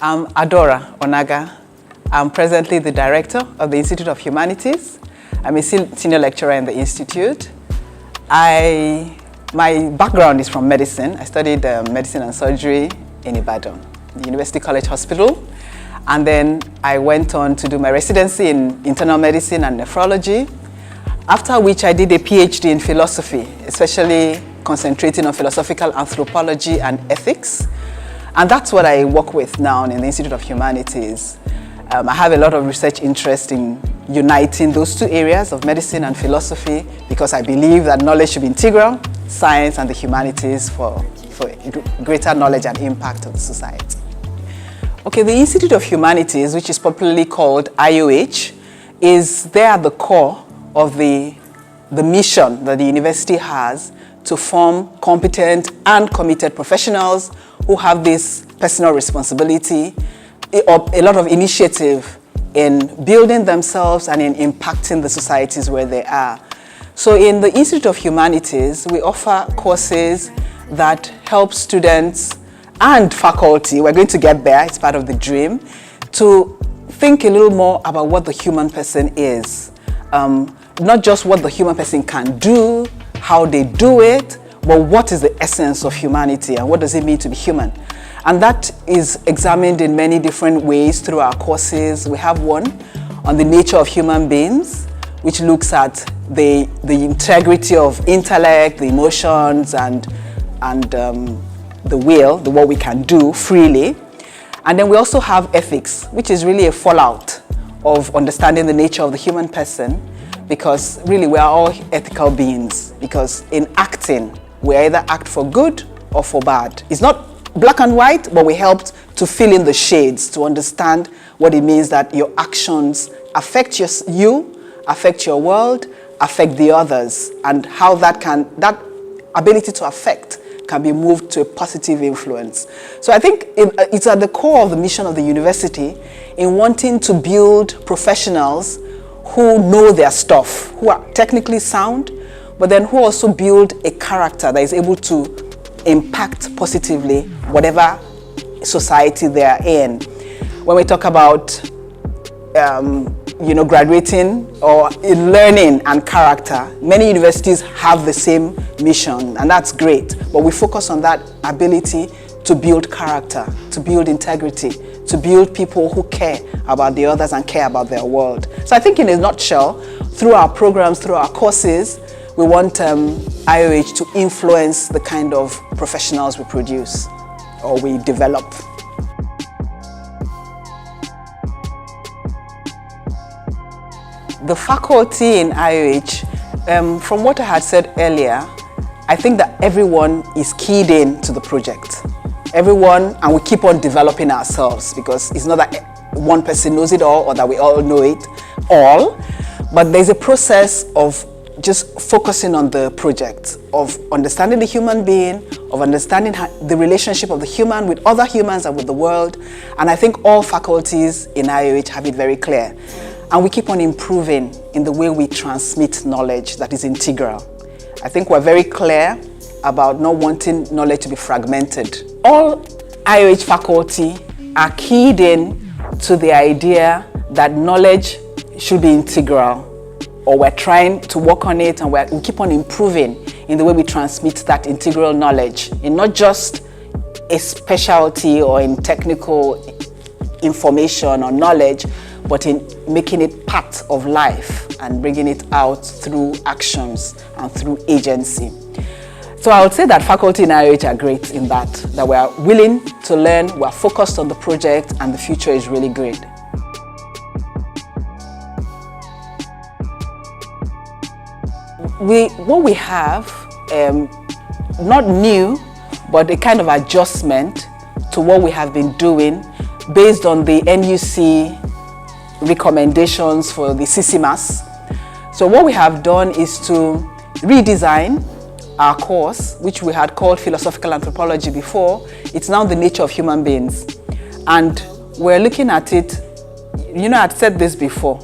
I'm Adaora Onaga. I'm presently the director of the Institute of Humanities. I'm a senior lecturer in the Institute. My background is from medicine. I studied medicine and surgery in Ibadan, the University College Hospital. And then I went on to do my residency in internal medicine and nephrology, after which I did a PhD in philosophy, especially concentrating on philosophical anthropology and ethics. And that's what I work with now in the Institute of Humanities. I have a lot of research interest in uniting those two areas of medicine and philosophy because I believe that knowledge should be integral, science and the humanities for greater knowledge and impact of the society. Okay, the Institute of Humanities, which is popularly called IOH, is there at the core of the mission that the university has to form competent and committed professionals who have this personal responsibility, a lot of initiative in building themselves and in impacting the societies where they are. So in the Institute of Humanities, we offer courses that help students and faculty, we're going to get there, it's part of the dream, to think a little more about what the human person is. Not just what the human person can do, how they do it, but what is the essence of humanity and what does it mean to be human? And that is examined in many different ways through our courses. We have one on the nature of human beings, which looks at the integrity of intellect, the emotions, and the will, what we can do freely. And then we also have ethics, which is really a fallout of understanding the nature of the human person, because really we are all ethical beings, because in acting, we either act for good or for bad. It's not black and white, but we helped to fill in the shades, to understand what it means that your actions affect you, affect your world, affect the others, and how that ability to affect can be moved to a positive influence. So I think it's at the core of the mission of the university in wanting to build professionals who know their stuff, who are technically sound, but then who also build a character that is able to impact positively whatever society they are in. When we talk about graduating or in learning and character, many universities have the same mission, and that's great, but we focus on that ability to build character, to build integrity, to build people who care about the others and care about their world. So I think in a nutshell, through our programs, through our courses, we want IOH to influence the kind of professionals we produce or we develop. The faculty in IOH, from what I had said earlier, I think that everyone is keyed in to the project. Everyone, and we keep on developing ourselves, because it's not that one person knows it all or that we all know it all, but there's a process of just focusing on the project, of understanding the human being, of understanding the relationship of the human with other humans and with the world. And I think all faculties in IOH have it very clear. And we keep on improving in the way we transmit knowledge that is integral. I think we're very clear about not wanting knowledge to be fragmented. All IOH faculty are keyed in to the idea that knowledge should be integral, or we're trying to work on it, and we keep on improving in the way we transmit that integral knowledge, in not just a specialty or in technical information or knowledge, but in making it part of life and bringing it out through actions and through agency. So I would say that faculty in IOH are great in that we are willing to learn, we are focused on the project, and the future is really great. What we have, not new, but a kind of adjustment to what we have been doing based on the NUC recommendations for the CCMAS. So what we have done is to redesign our course, which we had called philosophical anthropology before, it's now the nature of human beings. And we're looking at it, I'd said this before,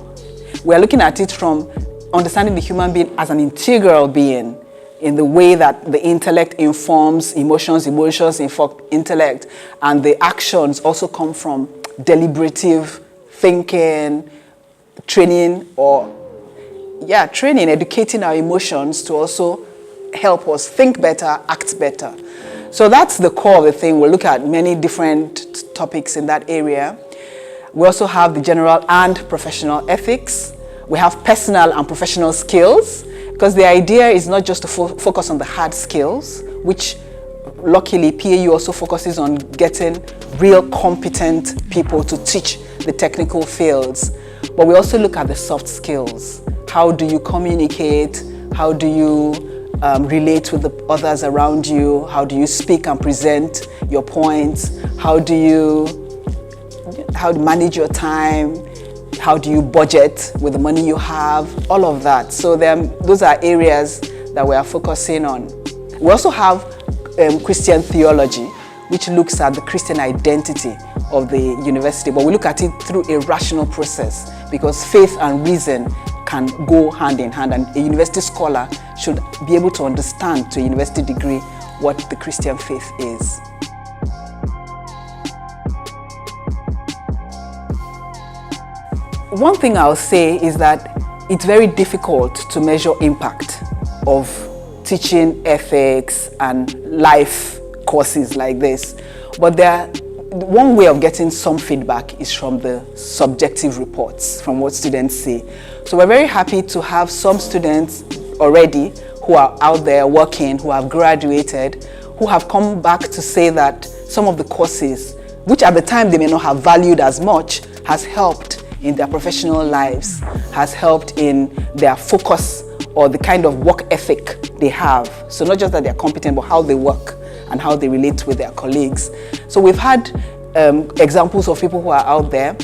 we're looking at it from understanding the human being as an integral being, in the way that the intellect informs emotions, emotions inform intellect, and the actions also come from deliberative thinking, training, educating our emotions to also help us think better, act better. So that's the core of the thing. We'll look at many different topics in that area. We also have the general and professional ethics. We have personal and professional skills, because the idea is not just to focus on the hard skills, which luckily PAU also focuses on getting real competent people to teach the technical fields. But we also look at the soft skills. How do you communicate? How do you relate with the others around you? How do you speak and present your points? How do you manage your time? How do you budget with the money you have? All of that. So those are areas that we are focusing on. We also have Christian theology, which looks at the Christian identity of the university, but we look at it through a rational process, because faith and reason can go hand in hand, and a university scholar should be able to understand to a university degree what the Christian faith is. One thing I'll say is that it's very difficult to measure impact of teaching ethics and life courses like this, but one way of getting some feedback is from the subjective reports, from what students say. So we're very happy to have some students already who are out there working, who have graduated, who have come back to say that some of the courses, which at the time they may not have valued as much, has helped in their professional lives, has helped in their focus or the kind of work ethic they have. So not just that they're competent, but how they work and how they relate with their colleagues. So we've had examples of people who are out there.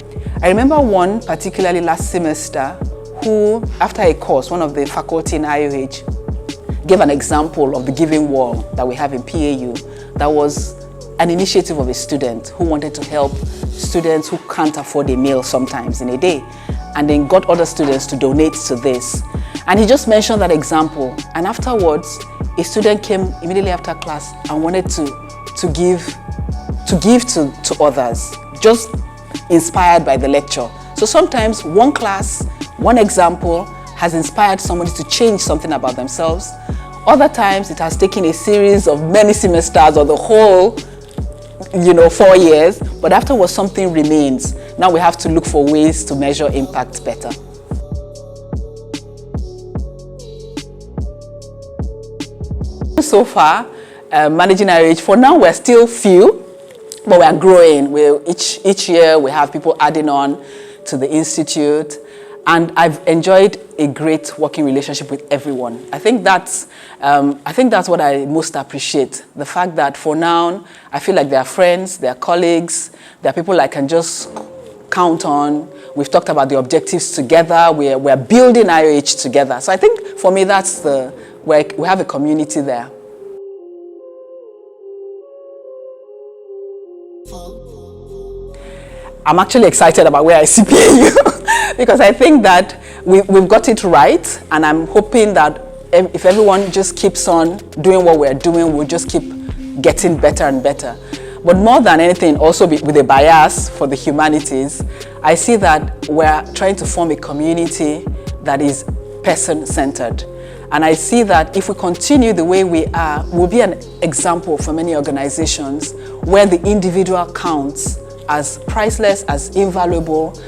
I remember one particularly last semester who, after a course, one of the faculty in IOH gave an example of the giving wall that we have in PAU. That was an initiative of a student who wanted to help students who can't afford a meal sometimes in a day, and then got other students to donate to this. And he just mentioned that example, and afterwards a student came immediately after class and wanted to give to others, just inspired by the lecture. So sometimes one class, one example has inspired somebody to change something about themselves. Other times it has taken a series of many semesters or the whole 4 years, but afterwards something remains. Now we have to look for ways to measure impact better. So far, managing IOH, for now we're still few, but we're growing. Each year we have people adding on to the Institute, and I've enjoyed a great working relationship with everyone. I think that's what I most appreciate. The fact that for now, I feel like they're friends, they're colleagues, they're people I can just count on. We've talked about the objectives together. We're building IOH together. So I think for me, that's where we have a community there. I'm actually excited about where I see PAU because I think that we've got it right, and I'm hoping that if everyone just keeps on doing what we're doing, we'll just keep getting better and better. But more than anything, also with a bias for the humanities, I see that we're trying to form a community that is person-centered. And I see that if we continue the way we are, we'll be an example for many organizations where the individual counts as priceless, as invaluable,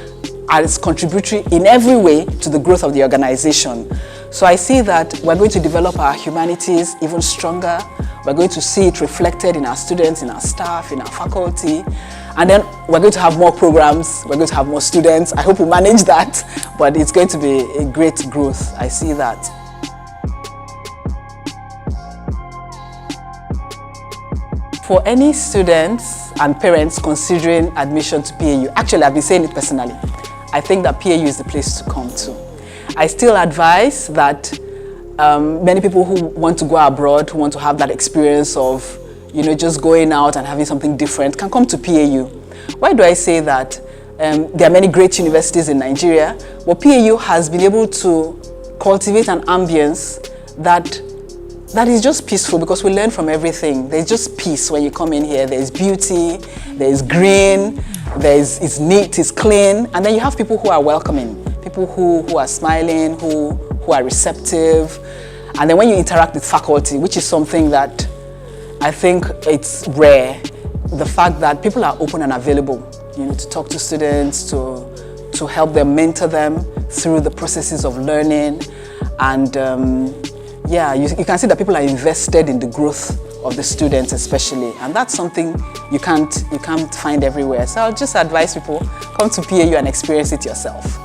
as contributory in every way to the growth of the organization. So I see that we're going to develop our humanities even stronger. We're going to see it reflected in our students, in our staff, in our faculty. And then we're going to have more programs, we're going to have more students. I hope we manage that, but it's going to be a great growth. I see that. For any students and parents considering admission to PAU, actually I've been saying it personally, I think that PAU is the place to come to. I still advise that Many people who want to go abroad, who want to have that experience of, just going out and having something different, can come to PAU. Why do I say that? There are many great universities in Nigeria, but PAU has been able to cultivate an ambience that is just peaceful, because we learn from everything. There's just peace when you come in here. There's beauty, there's green, it's neat, it's clean, and then you have people who are welcoming, people who are smiling, who are receptive. And then when you interact with faculty, which is something that I think it's rare, the fact that people are open and available, to talk to students, to help them, mentor them through the processes of learning. And you can see that people are invested in the growth of the students especially. And that's something you can't find everywhere. So I'll just advise people, come to PAU and experience it yourself.